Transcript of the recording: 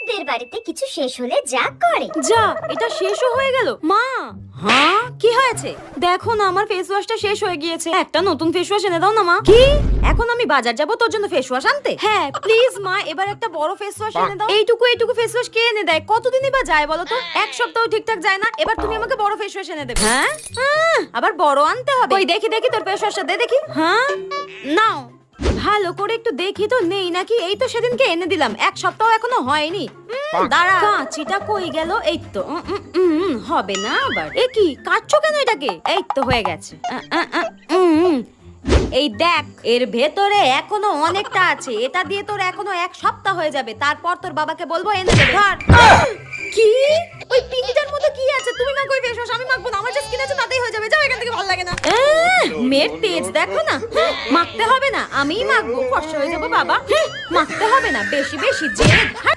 ননদদের বাড়িতে কিছু শেষ হলে যা করে। যা, এটা শেষও হয়ে গেল মা। হ্যাঁ, কি হয়েছে? দেখো না, আমার ফেস ওয়াশটা শেষ হয়ে গিয়েছে। একটা নতুন ফেস ওয়াশ এনে দাও না মা। কি? এখন আমি বাজার যাব তোর জন্য ফেস ওয়াশ আনতে? হ্যাঁ প্লিজ মা, এবার একটা বড় ফেস ওয়াশ এনে দাও। এইটুকু ফেস ওয়াশ কে এনে দেয়? কতদিনই বা যায় বলো তো? এক সপ্তাহ ঠিকঠাক যায় না, এবার তুমি আমাকে বড় ফেস ওয়াশ এনে দেবে? হ্যাঁ, আবার বড় আনতে হবে? ওই দেখি তোর ফেস ওয়াশটা দে দেখি। হ্যাঁ নাও, ভালো করে একটু দেখি তো নেই নাকি। এই তো সেদিনকে এনে দিলাম, এক সপ্তাহ এখনো হয়নি। দাঁড়া, কাঁচিটা কই গেল? এই তো। হবে না আবার। এ কি কাটছো কেন এটাকে? এই তো হয়ে গেছে। এই দেখ, এর ভেতরে এখনো অনেকটা আছে। এটা দিয়ে তোর এখনো এক সপ্তাহ হয়ে যাবে, তারপর তোর বাবাকে বলবো এনে দেবে। ধর। কি? ওই পিঙ্কিটার মধ্যে কি আছে? তুমি মাখো ওই ফেস ওয়াশ, আমি মাখবো না। আমার যে স্কিন আছে তাতেই হয়ে যাবে। যাও এখান থেকে, ভালো লাগে না। মেয়ের তেজ দেখো না। মাখতে হবে না, আমিই মাখবো, ফর্সা হয়ে যাবো বাবা। মাখতে হবে না, বেশি বেশি জেদ।